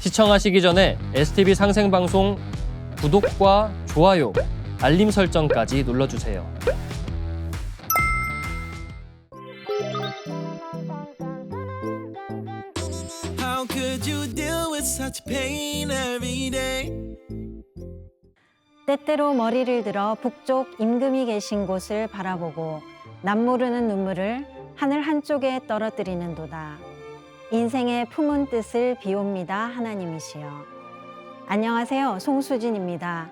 시청하시기 전에 STV 상생방송 구독과 좋아요, 알림 설정까지 눌러주세요. How could you deal with such pain every day? 때때로 머리를 들어 북쪽 임금이 계신 곳을 바라보고 남모르는 눈물을 하늘 한쪽에 떨어뜨리는도다. 인생의 품은 뜻을 비옵니다 하나님이시여. 안녕하세요, 송수진입니다.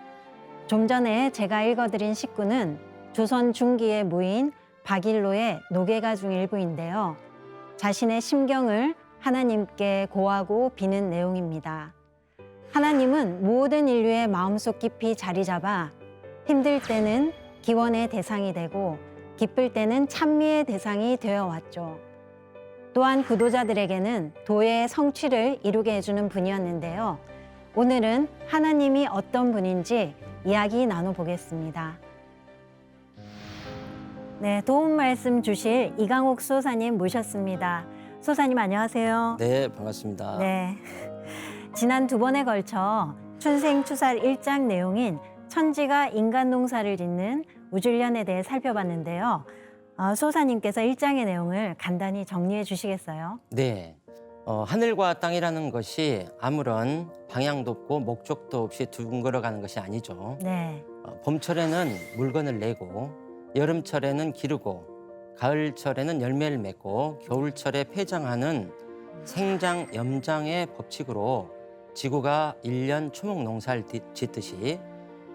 좀 전에 제가 읽어드린 식구는 조선 중기의 무인 박일로의 노계가 중 일부인데요. 자신의 심경을 하나님께 고하고 비는 내용입니다. 하나님은 모든 인류의 마음속 깊이 자리 잡아 힘들 때는 기원의 대상이 되고 기쁠 때는 찬미의 대상이 되어 왔죠. 또한 구도자들에게는 도의 성취를 이루게 해주는 분이었는데요. 오늘은 하나님이 어떤 분인지 이야기 나눠보겠습니다. 네, 도움 말씀 주실 이강옥 소사님 모셨습니다. 소사님 안녕하세요. 네, 반갑습니다. 네. 지난 두 번에 걸쳐 춘생추살 1장 내용인 천지가 인간 농사를 짓는 우주일련에 대해 살펴봤는데요. 소사님께서 1장의 내용을 간단히 정리해 주시겠어요? 네, 하늘과 땅이라는 것이 아무런 방향도 없고 목적도 없이 둥글어가는 것이 아니죠. 네. 봄철에는 물건을 내고 여름철에는 기르고 가을철에는 열매를 맺고 겨울철에 폐장하는 생장 염장의 법칙으로 지구가 1년 초목 농사를 짓듯이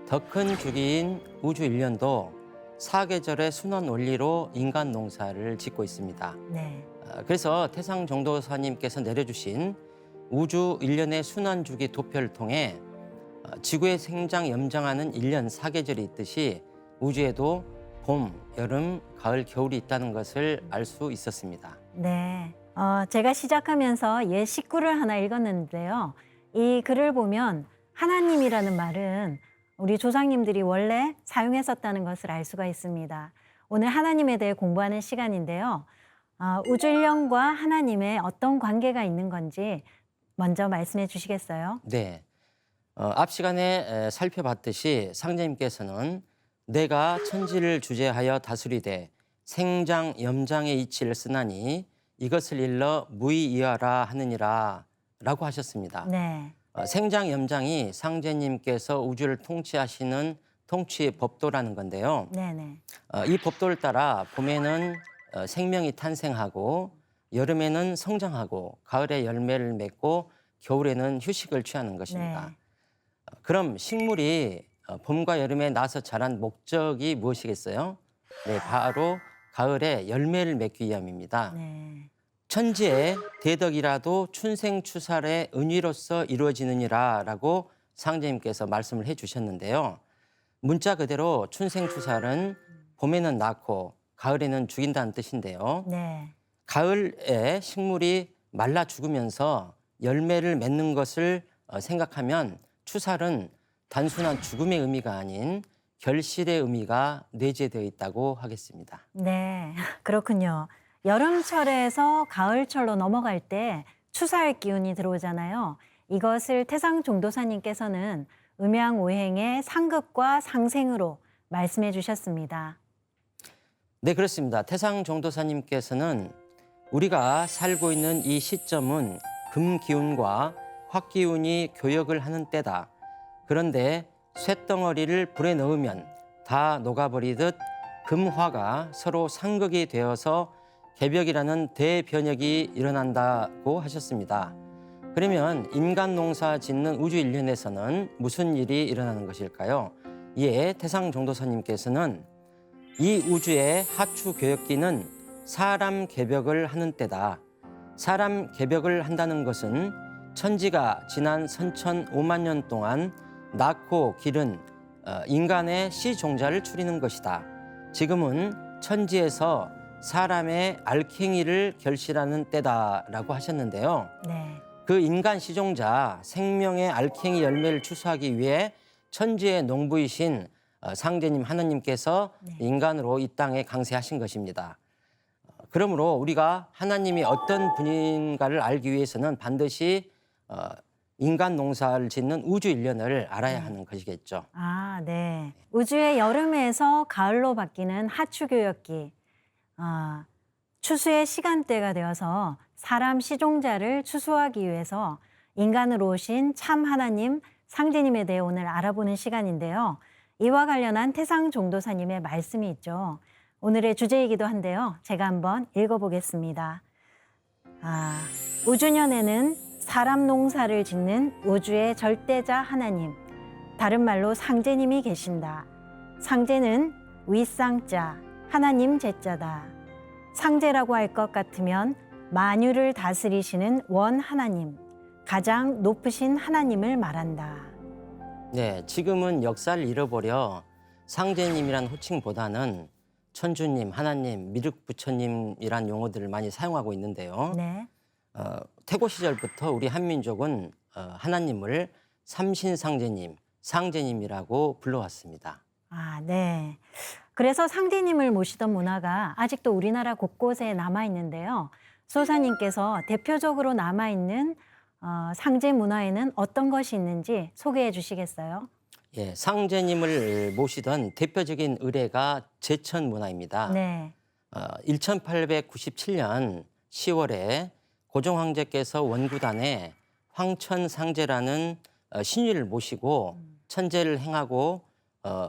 더 큰 주기인 우주 1년도 사계절의 순환 원리로 인간 농사를 짓고 있습니다. 네. 그래서 태상 정도사님께서 내려주신 우주 1년의 순환 주기 도표를 통해 지구의 생장 염장하는 1년 사계절이 있듯이 우주에도 봄, 여름, 가을, 겨울이 있다는 것을 알 수 있었습니다. 네. 제가 시작하면서 옛 식구를 하나 읽었는데요. 이 글을 보면 하나님이라는 말은 우리 조상님들이 원래 사용했었다는 것을 알 수가 있습니다. 오늘 하나님에 대해 공부하는 시간인데요. 우주일련과 하나님의 어떤 관계가 있는 건지 먼저 말씀해 주시겠어요? 네, 앞 시간에 살펴봤듯이 상제님께서는 내가 천지를 주재하여 다스리되 생장 염장의 이치를 쓰나니 이것을 일러 무의이하라 하느니라 라고 하셨습니다. 네. 생장 염장이 상제님께서 우주를 통치하시는 통치 법도라는 건데요. 네네. 이 법도를 따라 봄에는 생명이 탄생하고 여름에는 성장하고 가을에 열매를 맺고 겨울에는 휴식을 취하는 것입니다. 네. 그럼 식물이 봄과 여름에 나서 자란 목적이 무엇이겠어요? 네, 바로 가을에 열매를 맺기 위함입니다. 네. 천지의 대덕이라도 춘생추살의 은위로서 이루어지느니라 라고 상제님께서 말씀을 해주셨는데요. 문자 그대로 춘생추살은 봄에는 낳고 가을에는 죽인다는 뜻인데요. 네. 가을에 식물이 말라 죽으면서 열매를 맺는 것을 생각하면 추살은 단순한 죽음의 의미가 아닌 결실의 의미가 내재되어 있다고 하겠습니다. 네. 그렇군요. 여름철에서 가을철로 넘어갈 때 추살 기운이 들어오잖아요. 이것을 태상 종도사님께서는 음양오행의 상급과 상생으로 말씀해 주셨습니다. 네, 그렇습니다. 태상 정도사님께서는 우리가 살고 있는 이 시점은 금 기운과 화기운이 교역을 하는 때다. 그런데 쇳덩어리를 불에 넣으면 다 녹아버리듯 금화가 서로 상극이 되어서 개벽이라는 대변혁이 일어난다고 하셨습니다. 그러면 인간 농사 짓는 우주 일련에서는 무슨 일이 일어나는 것일까요? 이에 태상 정도사님께서는 이 우주의 하추 교역기는 사람 개벽을 하는 때다. 사람 개벽을 한다는 것은 천지가 지난 선천 5만 년 동안 낳고 기른 인간의 시종자를 추리는 것이다. 지금은 천지에서 사람의 알갱이를 결실하는 때다라고 하셨는데요. 네. 그 인간 시종자 생명의 알갱이 열매를 추수하기 위해 천지의 농부이신 상제님 하나님께서 인간으로 이 땅에 강세하신 것입니다. 그러므로 우리가 하나님이 어떤 분인가를 알기 위해서는 반드시 인간 농사를 짓는 우주 일련을 알아야 하는 것이겠죠. 아, 네. 우주의 여름에서 가을로 바뀌는 하추교역기. 추수의 시간대가 되어서 사람 시종자를 추수하기 위해서 인간으로 오신 참 하나님, 상제님에 대해 오늘 알아보는 시간인데요. 이와 관련한 태상 종도사님의 말씀이 있죠. 오늘의 주제이기도 한데요. 제가 한번 읽어보겠습니다. 우주년에는 사람 농사를 짓는 우주의 절대자 하나님, 다른 말로 상제님이 계신다. 상제는 윗상자, 하나님 제자다. 상제라고 할 것 같으면 만유를 다스리시는 원 하나님, 가장 높으신 하나님을 말한다. 네, 지금은 역사를 잃어버려 상제님이란 호칭보다는 천주님, 하나님, 미륵부처님이란 용어들을 많이 사용하고 있는데요. 네. 태고 시절부터 우리 한민족은 하나님을 삼신상제님, 상제님이라고 불러왔습니다. 네. 그래서 상제님을 모시던 문화가 아직도 우리나라 곳곳에 남아있는데요. 소사님께서 대표적으로 남아있는 상제 문화에는 어떤 것이 있는지 소개해 주시겠어요? 예, 상제님을 모시던 대표적인 의례가 제천 문화입니다. 네. 1897년 10월에 고종 황제께서 원구단에 황천상제라는 신유를 모시고 천제를 행하고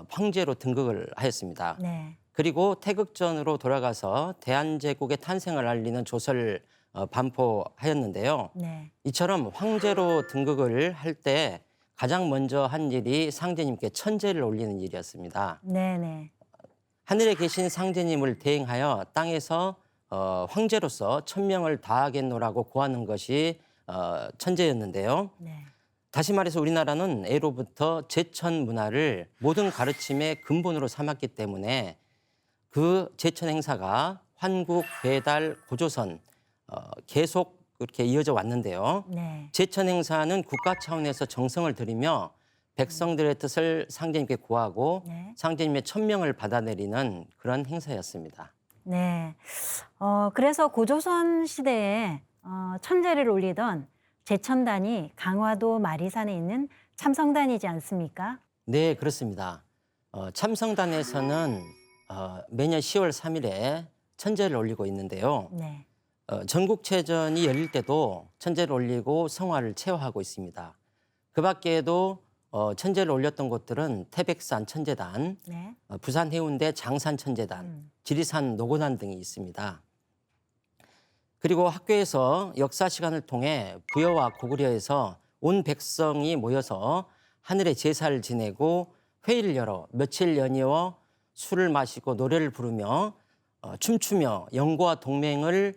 황제로 등극을 하였습니다. 네. 그리고 태극전으로 돌아가서 대한제국의 탄생을 알리는 조서를 반포하였는데요. 네. 이처럼 황제로 등극을 할 때 가장 먼저 한 일이 상제님께 천제를 올리는 일이었습니다. 네네. 하늘에 계신 상제님을 대행하여 땅에서 황제로서 천명을 다하겠노라고 고하는 것이 천제였는데요. 네. 다시 말해서 우리나라는 애로부터 제천 문화를 모든 가르침의 근본으로 삼았기 때문에 그 제천 행사가 환국, 배달, 고조선 계속 그렇게 이어져 왔는데요. 네. 제천 행사는 국가 차원에서 정성을 들이며 백성들의 뜻을 상제님께 구하고 네. 상제님의 천명을 받아내리는 그런 행사였습니다. 네. 그래서 고조선 시대에 천제를 올리던 제천단이 강화도 마리산에 있는 참성단이지 않습니까? 네, 그렇습니다. 참성단에서는 매년 10월 3일에 천제를 올리고 있는데요. 네. 전국체전이 열릴 때도 천제를 올리고 성화를 체화하고 있습니다. 그 밖에도 천제를 올렸던 곳들은 태백산 천제단, 네. 부산 해운대 장산 천제단, 지리산 노고단 등이 있습니다. 그리고 학교에서 역사 시간을 통해 부여와 고구려에서 온 백성이 모여서 하늘에 제사를 지내고 회의를 열어 며칠 연이어 술을 마시고 노래를 부르며 춤추며 영구와 동맹을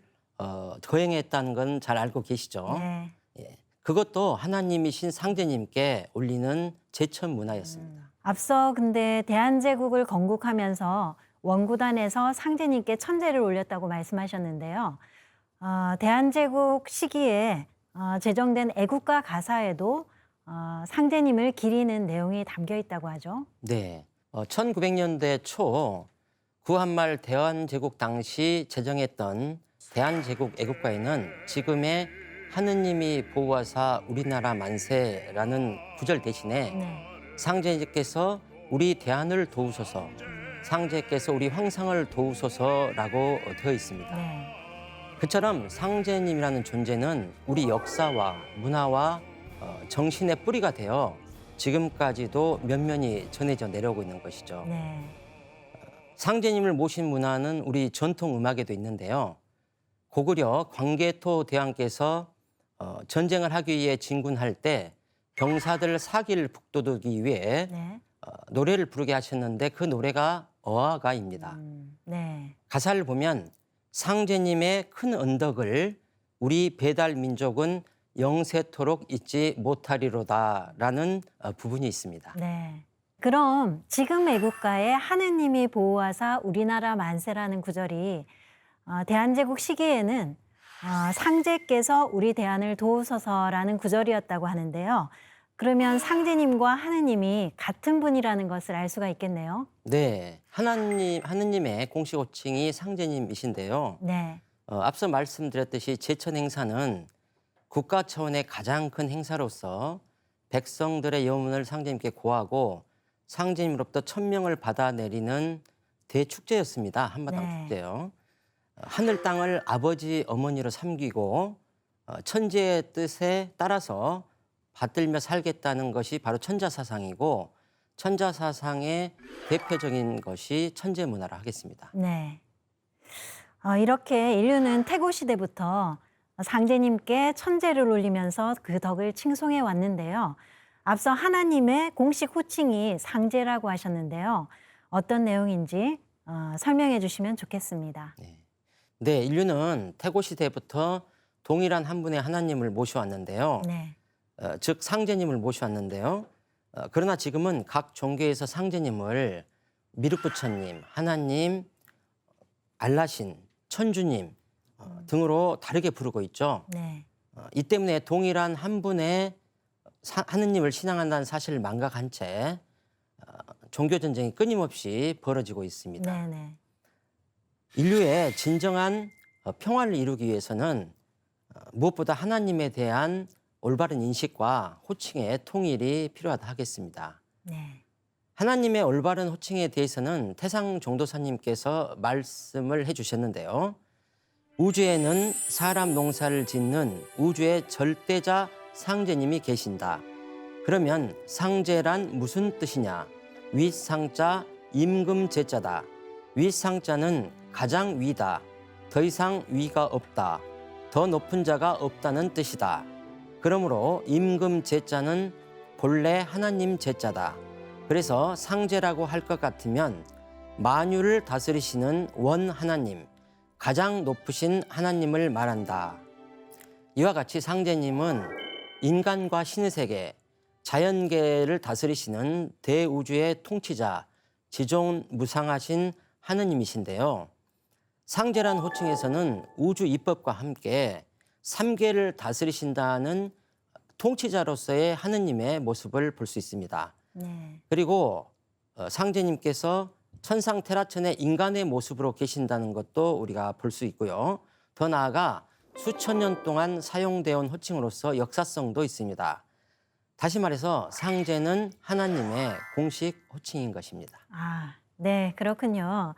거행했다는 건 잘 알고 계시죠? 네. 예. 그것도 하나님이신 상제님께 올리는 제천 문화였습니다. 앞서 근데 대한제국을 건국하면서 원구단에서 상제님께 천제를 올렸다고 말씀하셨는데요. 대한제국 시기에 제정된 애국가 가사에도 상제님을 기리는 내용이 담겨 있다고 하죠. 네. 1900년대 초 구한말 대한제국 당시 제정했던 대한제국 애국가에는 지금의 하느님이 보호하사 우리나라 만세라는 구절 대신에 네. 상제님께서 우리 대한을 도우소서, 상제께서 우리 황상을 도우소서라고 되어 있습니다. 네. 그처럼 상제님이라는 존재는 우리 역사와 문화와 정신의 뿌리가 되어 지금까지도 면면이 전해져 내려오고 있는 것이죠. 네. 상제님을 모신 문화는 우리 전통 음악에도 있는데요. 고구려 광개토 대왕께서 전쟁을 하기 위해 진군할 때 병사들 사기를 북돋우기 위해 네. 노래를 부르게 하셨는데 그 노래가 어아가입니다. 네. 가사를 보면 상제님의 큰 언덕을 우리 배달 민족은 영세토록 잊지 못하리로다라는 부분이 있습니다. 네. 그럼 지금 애국가에 하느님이 보호하사 우리나라 만세라는 구절이 대한제국 시기에는 상제께서 우리 대한을 도우소서라는 구절이었다고 하는데요. 그러면 상제님과 하느님이 같은 분이라는 것을 알 수가 있겠네요. 네, 하느님의 공식 호칭이 상제님이신데요. 네. 앞서 말씀드렸듯이 제천 행사는 국가 차원의 가장 큰 행사로서 백성들의 염원을 상제님께 고하고 상제님으로부터 천명을 받아내리는 대축제였습니다. 한마당 네. 축제요. 하늘 땅을 아버지 어머니로 삼기고 천지의 뜻에 따라서 받들며 살겠다는 것이 바로 천자사상이고 천자사상의 대표적인 것이 천재문화라 하겠습니다. 네. 이렇게 인류는 태고 시대부터 상제님께 천재를 올리면서 그 덕을 칭송해 왔는데요. 앞서 하나님의 공식 호칭이 상제라고 하셨는데요. 어떤 내용인지 설명해 주시면 좋겠습니다. 네, 인류는 태고 시대부터 동일한 한 분의 하나님을 모셔왔는데요. 네. 즉 상제님을 모셔왔는데요. 그러나 지금은 각 종교에서 상제님을 미륵부처님, 하나님, 알라신, 천주님 등으로 다르게 부르고 있죠. 네. 이 때문에 동일한 한 분의 하느님을 신앙한다는 사실을 망각한 채 종교 전쟁이 끊임없이 벌어지고 있습니다. 네, 네. 인류의 진정한 평화를 이루기 위해서는 무엇보다 하나님에 대한 올바른 인식과 호칭의 통일이 필요하다 하겠습니다. 네. 하나님의 올바른 호칭에 대해서는 태상 종도사님께서 말씀을 해주셨는데요. 우주에는 사람 농사를 짓는 우주의 절대자 상제님이 계신다. 그러면 상제란 무슨 뜻이냐? 윗상자 임금제자다. 윗상자는 가장 위다. 더 이상 위가 없다. 더 높은 자가 없다는 뜻이다. 그러므로 임금제자는 본래 하나님 제자다. 그래서 상제라고 할 것 같으면 만유를 다스리시는 원 하나님, 가장 높으신 하나님을 말한다. 이와 같이 상제님은 인간과 신의 세계, 자연계를 다스리시는 대우주의 통치자, 지존무상하신 하느님이신데요. 상제란 호칭에서는 우주 입법과 함께 3계를 다스리신다는 통치자로서의 하느님의 모습을 볼 수 있습니다. 네. 그리고 상제님께서 천상 테라천의 인간의 모습으로 계신다는 것도 우리가 볼 수 있고요. 더 나아가 수천 년 동안 사용되어 온 호칭으로서 역사성도 있습니다. 다시 말해서 상제는 하나님의 공식 호칭인 것입니다. 네, 그렇군요.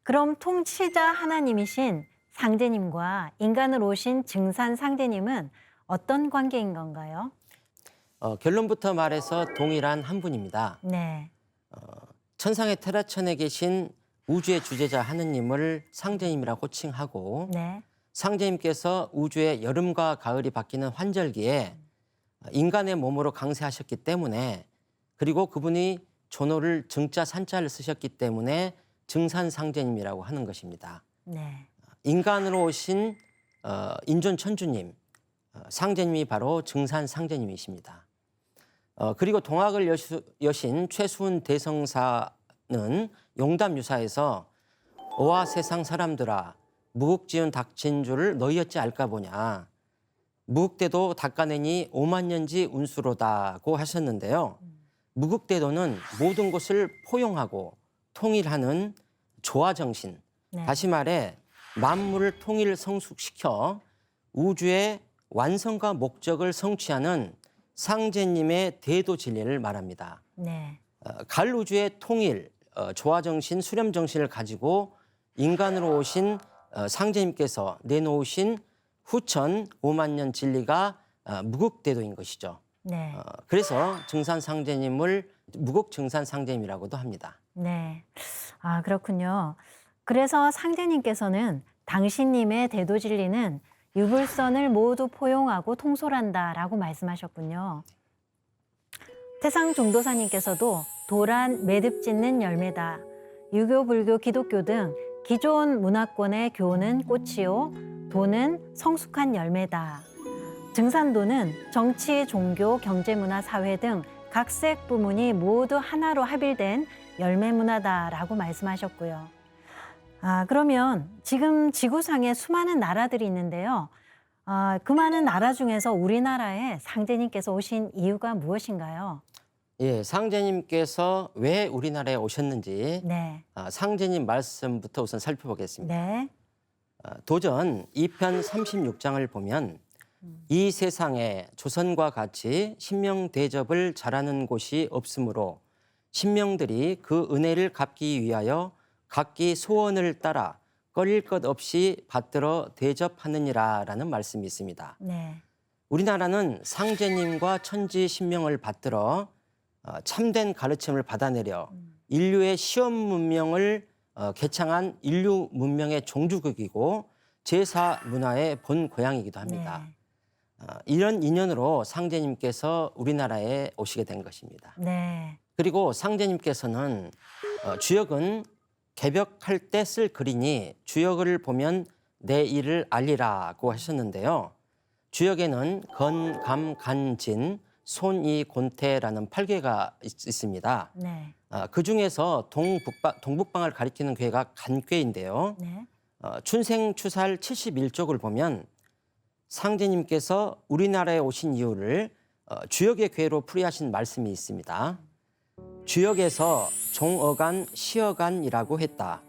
그럼 통치자 하나님이신 상제님과 인간으로 오신 증산 상제님은 어떤 관계인 건가요? 결론부터 말해서 동일한 한 분입니다. 네. 천상의 테라천에 계신 우주의 주제자 하느님을 상제님이라고 호칭하고 네. 상제님께서 우주의 여름과 가을이 바뀌는 환절기에 인간의 몸으로 강세하셨기 때문에 그리고 그분이 존호를 증자 산자를 쓰셨기 때문에 증산 상제님이라고 하는 것입니다. 네. 인간으로 오신 인존 천주님, 상제님이 바로 증산 상제님이십니다. 그리고 동학을 여신 최수훈 대성사는 용담유사에서 오와 세상 사람들아 무국지은 닥친 줄을 너희 어찌 알까 보냐. 무국대도 닦아내니 5만 년지 운수로다고 하셨는데요. 무국대도는 모든 것을 포용하고 통일하는 조화정신, 네. 다시 말해 만물을 통일 성숙시켜 우주의 완성과 목적을 성취하는 상제님의 대도 진리를 말합니다. 네. 갈 우주의 통일, 조화정신, 수렴정신을 가지고 인간으로 오신 상제님께서 내놓으신 후천 5만 년 진리가 무국대도인 것이죠. 네. 그래서 증산 상제님을 무국 증산 상제님이라고도 합니다. 네. 그렇군요. 그래서 상제님께서는 당신님의 대도 진리는 유불선을 모두 포용하고 통솔한다라고 말씀하셨군요. 태상 종도사님께서도 도란 매듭 짓는 열매다. 유교, 불교, 기독교 등 기존 문화권의 교는 꽃이요, 도는 성숙한 열매다. 증산도는 정치, 종교, 경제, 문화, 사회 등 각색 부문이 모두 하나로 합일된 열매 문화다라고 말씀하셨고요. 그러면 지금 지구상에 수많은 나라들이 있는데요. 그 많은 나라 중에서 우리나라에 상제님께서 오신 이유가 무엇인가요? 예, 상제님께서 왜 우리나라에 오셨는지 네. 상제님 말씀부터 우선 살펴보겠습니다. 네. 도전 2편 36장을 보면 이 세상에 조선과 같이 신명 대접을 잘하는 곳이 없으므로 신명들이 그 은혜를 갚기 위하여 각기 소원을 따라 꺼릴 것 없이 받들어 대접하느니라라는 말씀이 있습니다. 네. 우리나라는 상제님과 천지 신명을 받들어 참된 가르침을 받아내려 인류의 시험 문명을 개창한 인류 문명의 종주국이고 제사 문화의 본 고향이기도 합니다. 네. 이런 인연으로 상제님께서 우리나라에 오시게 된 것입니다. 네. 그리고 상제님께서는 주역은 개벽할 때 쓸 글이니 주역을 보면 내 일을 알리라고 하셨는데요. 주역에는 건, 감, 간, 진, 손, 이, 곤태라는 8괴가 있습니다. 네. 그중에서 동북방을 가리키는 괴가 간괴인데요. 네. 춘생추살 71쪽을 보면 상제님께서 우리나라에 오신 이유를 주역의 괴로 풀이하신 말씀이 있습니다. 주역에서 종어간, 시어간이라고 했다.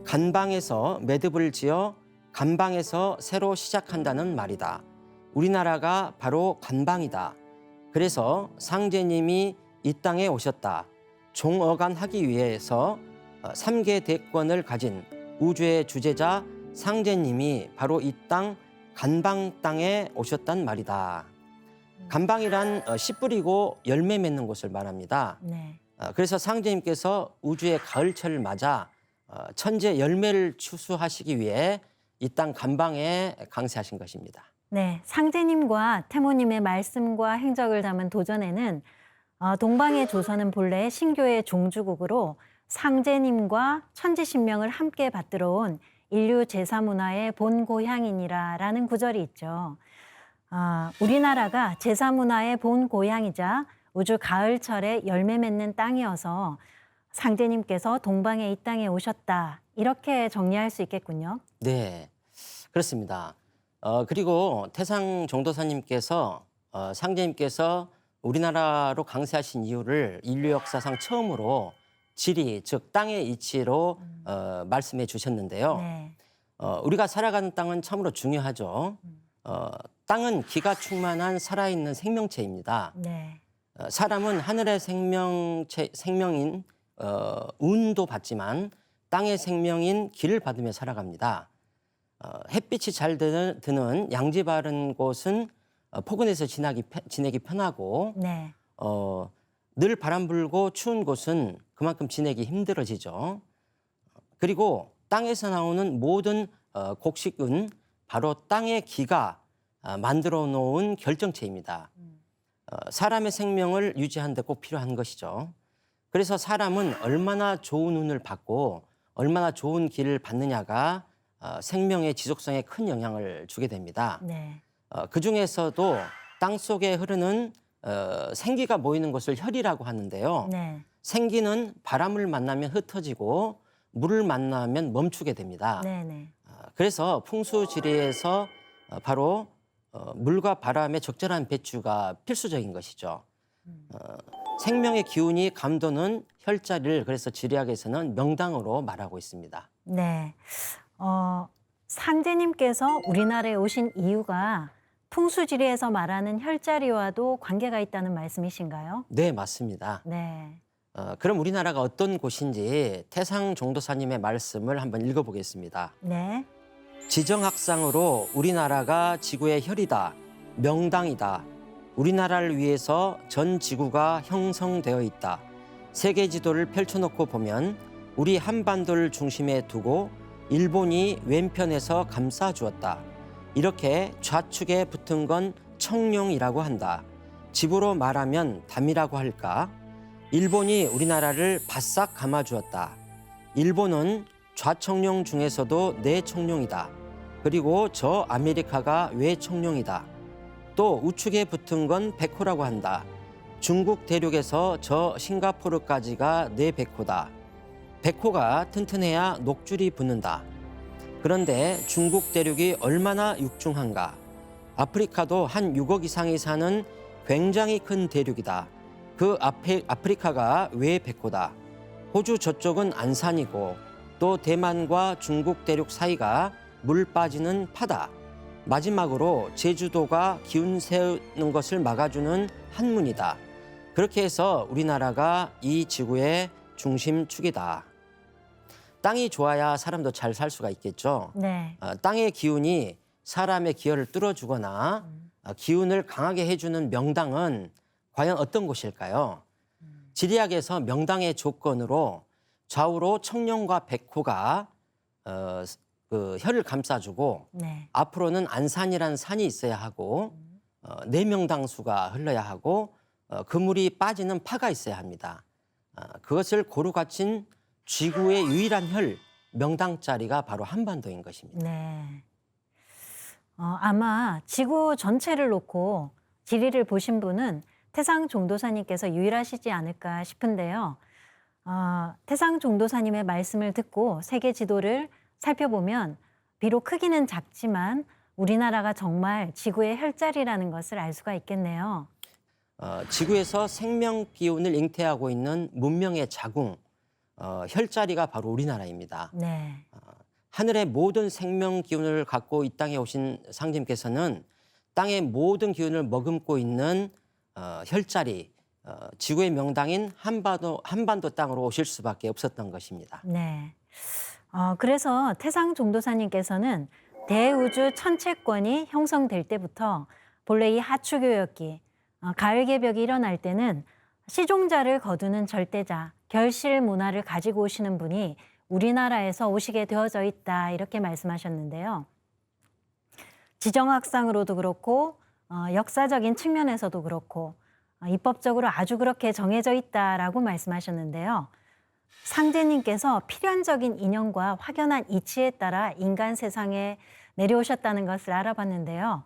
간방에서 매듭을 지어 간방에서 새로 시작한다는 말이다. 우리나라가 바로 간방이다. 그래서 상제님이 이 땅에 오셨다. 종어간하기 위해서 3개 대권을 가진 우주의 주제자 상제님이 바로 이 땅 간방 땅에 오셨단 말이다. 간방이란 씨 뿌리고 열매 맺는 곳을 말합니다. 네. 그래서 상제님께서 우주의 가을철을 맞아 천재 열매를 추수하시기 위해 이 땅 간방에 강세하신 것입니다. 네, 상제님과 태모님의 말씀과 행적을 담은 도전에는 동방의 조선은 본래 신교의 종주국으로 상제님과 천지신명을 함께 받들어 온 인류 제사문화의 본 고향이니라라는 구절이 있죠. 우리나라가 제사문화의 본 고향이자 우주 가을철에 열매 맺는 땅이어서 상제님께서 동방의 이 땅에 오셨다. 이렇게 정리할 수 있겠군요. 네, 그렇습니다. 그리고 태상 정도사님께서 상제님께서 우리나라로 강세하신 이유를 인류 역사상 처음으로 지리, 즉 땅의 이치로 말씀해 주셨는데요. 네. 우리가 살아가는 땅은 참으로 중요하죠. 땅은 기가 충만한 살아있는 생명체입니다. 네. 사람은 하늘의 생명인 운도 받지만 땅의 생명인 기를 받으며 살아갑니다. 햇빛이 잘 드는 양지 바른 곳은 포근해서 지내기 편하고 네. 늘 바람 불고 추운 곳은 그만큼 지내기 힘들어지죠. 그리고 땅에서 나오는 모든 곡식은 바로 땅의 기가 만들어 놓은 결정체입니다. 사람의 생명을 유지하는 데 꼭 필요한 것이죠. 그래서 사람은 얼마나 좋은 운을 받고 얼마나 좋은 길을 받느냐가 생명의 지속성에 큰 영향을 주게 됩니다. 네. 그중에서도 땅 속에 흐르는 생기가 모이는 것을 혈이라고 하는데요. 네. 생기는 바람을 만나면 흩어지고 물을 만나면 멈추게 됩니다. 네. 네. 그래서 풍수지리에서 바로 물과 바람의 적절한 배추가 필수적인 것이죠. 생명의 기운이 감도는 혈자리를 그래서 지리학에서는 명당으로 말하고 있습니다. 네. 상제님께서 우리나라에 오신 이유가 풍수지리에서 말하는 혈자리와도 관계가 있다는 말씀이신가요? 네, 맞습니다. 네. 그럼 우리나라가 어떤 곳인지 태상 정도사님의 말씀을 한번 읽어보겠습니다. 네. 지정학상으로 우리나라가 지구의 혈이다, 명당이다. 우리나라를 위해서 전 지구가 형성되어 있다. 세계 지도를 펼쳐놓고 보면 우리 한반도를 중심에 두고 일본이 왼편에서 감싸주었다. 이렇게 좌측에 붙은 건 청룡이라고 한다. 집으로 말하면 담이라고 할까? 일본이 우리나라를 바싹 감아주었다. 일본은 좌청룡 중에서도 내청룡이다. 그리고 저 아메리카가 외청룡이다. 또 우측에 붙은 건 백호라고 한다. 중국 대륙에서 저 싱가포르까지가 내백호다. 백호가 튼튼해야 녹줄이 붙는다. 그런데 중국 대륙이 얼마나 육중한가. 아프리카도 한 6억 이상이 사는 굉장히 큰 대륙이다. 그 앞에 아프리카가 외백호다. 호주 저쪽은 안산이고 또 대만과 중국 대륙 사이가 물 빠지는 파다. 마지막으로 제주도가 기운 세우는 것을 막아주는 한문이다. 그렇게 해서 우리나라가 이 지구의 중심축이다. 땅이 좋아야 사람도 잘 살 수가 있겠죠. 네. 땅의 기운이 사람의 기혈을 뚫어주거나 기운을 강하게 해주는 명당은 과연 어떤 곳일까요? 지리학에서 명당의 조건으로 좌우로 청룡과 백호가 그 혀를 감싸주고 네. 앞으로는 안산이라는 산이 있어야 하고 내명당수가 흘러야 하고 그물이 빠지는 파가 있어야 합니다. 그것을 고루 갖춘 지구의 유일한 혈 명당자리가 바로 한반도인 것입니다. 네. 아마 지구 전체를 놓고 지리를 보신 분은 태상 종도사님께서 유일하시지 않을까 싶은데요. 태상 종도사님의 말씀을 듣고 세계 지도를 살펴보면 비록 크기는 작지만 우리나라가 정말 지구의 혈자리라는 것을 알 수가 있겠네요. 지구에서 생명 기운을 잉태하고 있는 문명의 자궁, 혈자리가 바로 우리나라입니다. 네. 하늘의 모든 생명 기운을 갖고 이 땅에 오신 상님께서는 땅의 모든 기운을 머금고 있는 혈자리, 지구의 명당인 한반도 땅으로 오실 수밖에 없었던 것입니다. 네. 그래서 태상 종도사님께서는 대우주 천체권이 형성될 때부터 본래 이 하추교역기, 가을 개벽이 일어날 때는 시종자를 거두는 절대자, 결실 문화를 가지고 오시는 분이 우리나라에서 오시게 되어져 있다 이렇게 말씀하셨는데요. 지정학상으로도 그렇고 역사적인 측면에서도 그렇고 입법적으로 아주 그렇게 정해져 있다라고 말씀하셨는데요. 상제님께서 필연적인 인연과 확연한 이치에 따라 인간 세상에 내려오셨다는 것을 알아봤는데요.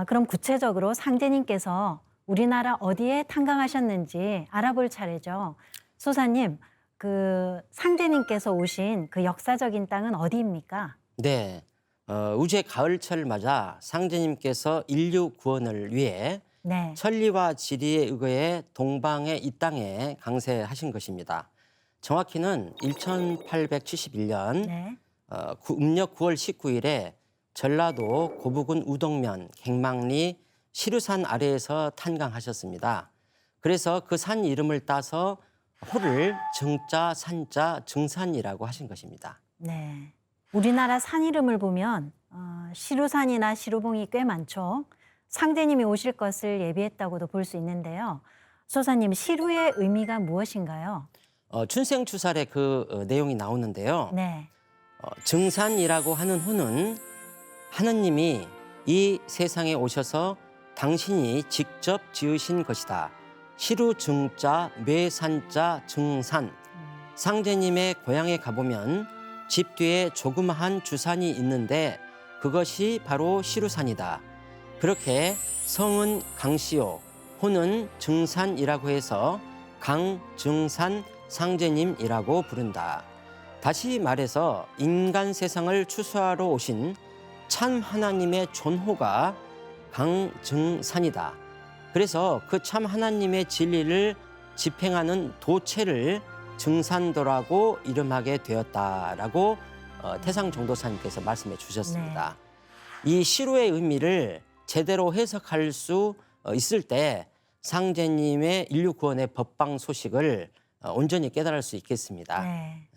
그럼 구체적으로 상제님께서 우리나라 어디에 탄광하셨는지 알아볼 차례죠. 소사님, 그 상제님께서 오신 그 역사적인 땅은 어디입니까? 네, 우주의 가을철을 맞아 상제님께서 인류 구원을 위해 네. 천리와 지리에 의거해 동방의 이 땅에 강세하신 것입니다. 정확히는 1871년 네. 음력 9월 19일에 전라도 고부군 우동면 갱망리 시루산 아래에서 탄광하셨습니다. 그래서 그 산 이름을 따서 호를 정자, 산자, 증산이라고 하신 것입니다. 네. 우리나라 산 이름을 보면 시루산이나 시루봉이 꽤 많죠. 상제님이 오실 것을 예비했다고도 볼 수 있는데요. 소사님, 시루의 의미가 무엇인가요? 춘생추살에 그 내용이 나오는데요. 네. 증산이라고 하는 호는 하느님이 이 세상에 오셔서 당신이 직접 지으신 것이다. 시루 증자, 뇌산자, 증산. 상제님의 고향에 가보면 집 뒤에 조그마한 주산이 있는데 그것이 바로 시루산이다. 그렇게 성은 강씨요, 호는 증산이라고 해서 강증산 상제님이라고 부른다. 다시 말해서 인간 세상을 추수하러 오신 참 하나님의 존호가 강증산이다. 그래서 그 참 하나님의 진리를 집행하는 도체를 증산도라고 이름하게 되었다라고 태상 종도사님께서 말씀해 주셨습니다. 이 시루의 의미를 제대로 해석할 수 있을 때 상제님의 인류 구원의 법방 소식을 온전히 깨달을 수 있겠습니다. 네.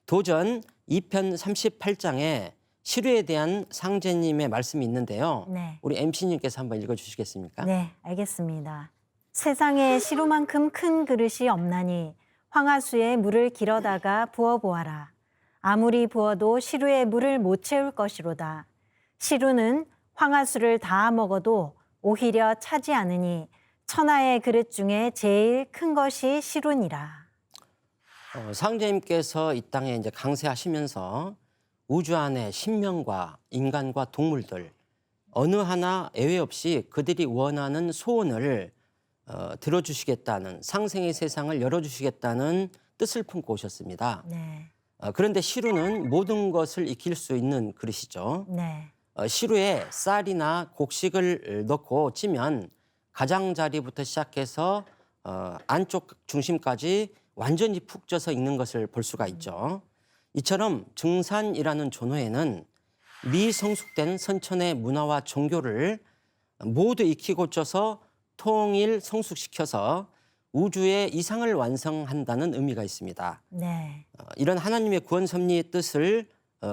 도전 2편 38장에 시루에 대한 상제님의 말씀이 있는데요. 네. 우리 MC님께서 한번 읽어주시겠습니까? 네, 알겠습니다. 세상에 시루만큼 큰 그릇이 없나니 황하수에 물을 길어다가 부어보아라. 아무리 부어도 시루에 물을 못 채울 것이로다. 시루는 황하수를 다 먹어도 오히려 차지 않으니 천하의 그릇 중에 제일 큰 것이 시루니라. 상제님께서 이 땅에 이제 강세하시면서 우주 안에 신명과 인간과 동물들 어느 하나 예외 없이 그들이 원하는 소원을 들어주시겠다는, 상생의 세상을 열어주시겠다는 뜻을 품고 오셨습니다. 네. 그런데 시루는 모든 것을 익힐 수 있는 그릇이죠. 네. 시루에 쌀이나 곡식을 넣고 찌면 가장자리부터 시작해서 안쪽 중심까지 완전히 푹 쪄서 익는 것을 볼 수가 있죠. 이처럼 증산이라는 존호에는 미성숙된 선천의 문화와 종교를 모두 익히 고쳐서 통일 성숙시켜서 우주의 이상을 완성한다는 의미가 있습니다. 네. 이런 하나님의 구원 섭리의 뜻을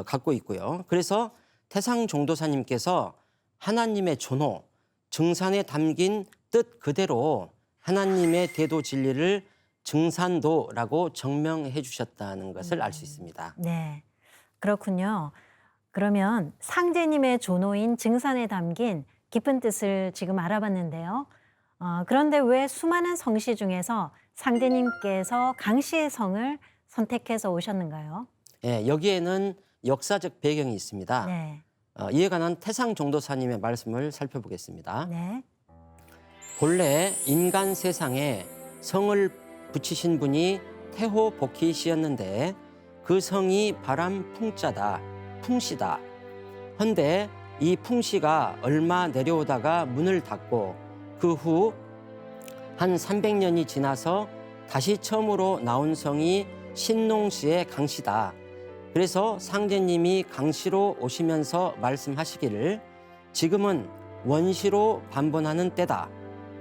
갖고 있고요. 그래서 태상 종도사님께서 하나님의 존호, 증산에 담긴 뜻 그대로 하나님의 대도 진리를 증산도라고 정명해 주셨다는 것을 알 수 있습니다. 네. 그렇군요. 그러면 상제님의 존호인 증산에 담긴 깊은 뜻을 지금 알아봤는데요. 그런데 왜 수많은 성씨 중에서 상제님께서 강씨의 성을 선택해서 오셨는가요? 예, 여기에는 역사적 배경이 있습니다. 네. 이에 관한 태상 종도사님의 말씀을 살펴보겠습니다. 네. 본래 인간 세상에 성을 붙이신 분이 태호 복희 씨였는데 그 성이 바람 풍자다, 풍씨다. 헌데 이 풍씨가 얼마 내려오다가 문을 닫고 그 후 한 300년이 지나서 다시 처음으로 나온 성이 신농시의 강씨다. 그래서 상제님이 강씨로 오시면서 말씀하시기를 지금은 원시로 반본하는 때다.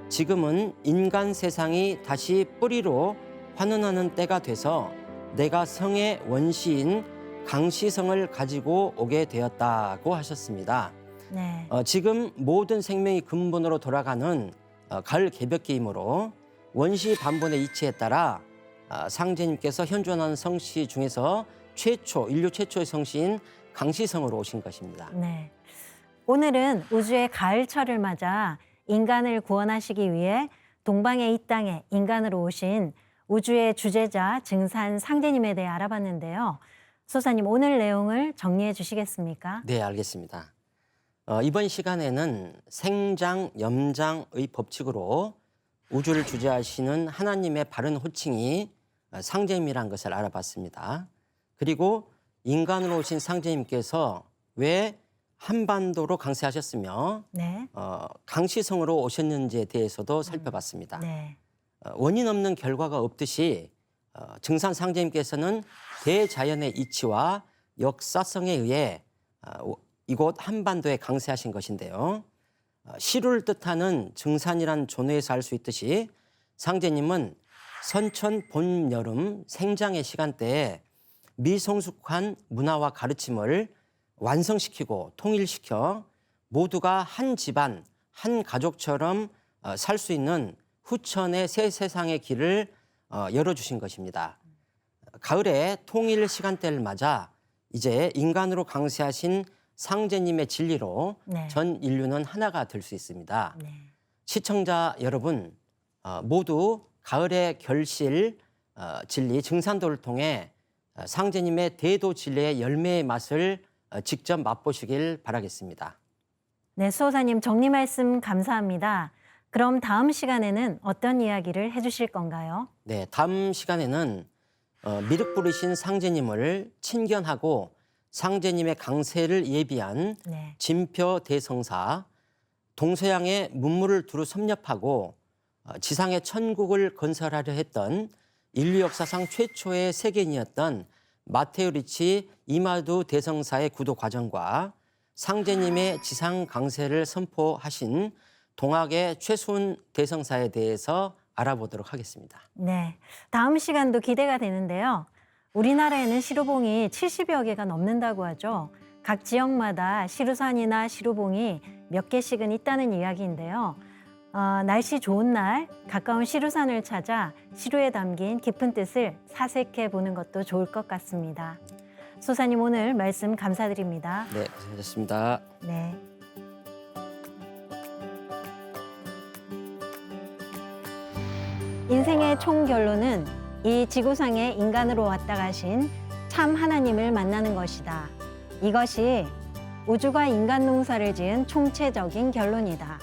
지금은 인간 세상이 다시 뿌리로 환원하는 때가 돼서 내가 성의 원시인 강씨성을 가지고 오게 되었다고 하셨습니다. 네. 지금 모든 생명이 근본으로 돌아가는 가을 개벽기이므로 원시 반본의 이치에 따라 상제님께서 현존하는 성씨 중에서 인류 최초의 성씨인 강씨성으로 오신 것입니다. 네. 오늘은 우주의 가을철을 맞아 인간을 구원하시기 위해 동방의 이 땅에 인간으로 오신 우주의 주제자 증산 상제님에 대해 알아봤는데요. 소사님, 오늘 내용을 정리해 주시겠습니까? 네, 알겠습니다. 이번 시간에는 생장, 염장의 법칙으로 우주를 주재하시는 하나님의 바른 호칭이 상제님이라는 것을 알아봤습니다. 그리고 인간으로 오신 상제님께서 왜 한반도로 강세하셨으며 네. 강시성으로 오셨는지에 대해서도 살펴봤습니다. 네. 원인 없는 결과가 없듯이 증산 상제님께서는 대자연의 이치와 역사성에 의해 이곳 한반도에 강세하신 것인데요. 시루를 뜻하는 증산이란 존어에서 알 수 있듯이 상제님은 선천 봄 여름 생장의 시간대에 미성숙한 문화와 가르침을 완성시키고 통일시켜 모두가 한 집안, 한 가족처럼 살 수 있는 후천의 새 세상의 길을 열어주신 것입니다. 가을에 통일 시간대를 맞아 이제 인간으로 강세하신 상제님의 진리로 네. 전 인류는 하나가 될 수 있습니다. 네. 시청자 여러분 모두 가을의 결실 진리 증산도를 통해 상제님의 대도 진리의 열매의 맛을 직접 맛보시길 바라겠습니다. 네, 수호사님 정리 말씀 감사합니다. 그럼 다음 시간에는 어떤 이야기를 해주실 건가요? 네, 다음 시간에는 미륵 부르신 상제님을 친견하고 상제님의 강세를 예비한 네. 진표 대성사, 동서양의 문물을 두루 섭렵하고 지상의 천국을 건설하려 했던 인류 역사상 최초의 세계인이었던 마테오 리치 이마두 대성사의 구도 과정과 상제님의 지상 강세를 선포하신 동학의 최순 대성사에 대해서 알아보도록 하겠습니다. 네, 다음 시간도 기대가 되는데요. 우리나라에는 시루봉이 70여 개가 넘는다고 하죠. 각 지역마다 시루산이나 시루봉이 몇 개씩은 있다는 이야기인데요. 날씨 좋은 날 가까운 시루산을 찾아 시루에 담긴 깊은 뜻을 사색해 보는 것도 좋을 것 같습니다. 소사님 오늘 말씀 감사드립니다. 네, 고생하셨습니다. 네. 인생의 총 결론은 이 지구상에 인간으로 왔다 가신 참 하나님을 만나는 것이다. 이것이 우주가 인간 농사를 지은 총체적인 결론이다.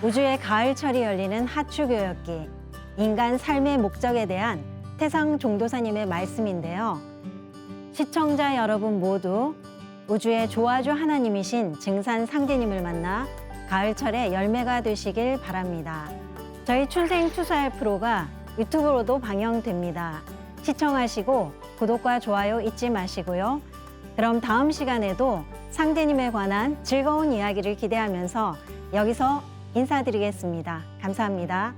우주의 가을철이 열리는 하추교역기, 인간 삶의 목적에 대한 태상 종도사님의 말씀인데요. 시청자 여러분 모두 우주의 조아주 하나님이신 증산 상제님을 만나 가을철의 열매가 되시길 바랍니다. 저희 춘생투사할 프로가 유튜브로도 방영됩니다. 시청하시고 구독과 좋아요 잊지 마시고요. 그럼 다음 시간에도 상제님에 관한 즐거운 이야기를 기대하면서 여기서 인사드리겠습니다. 감사합니다.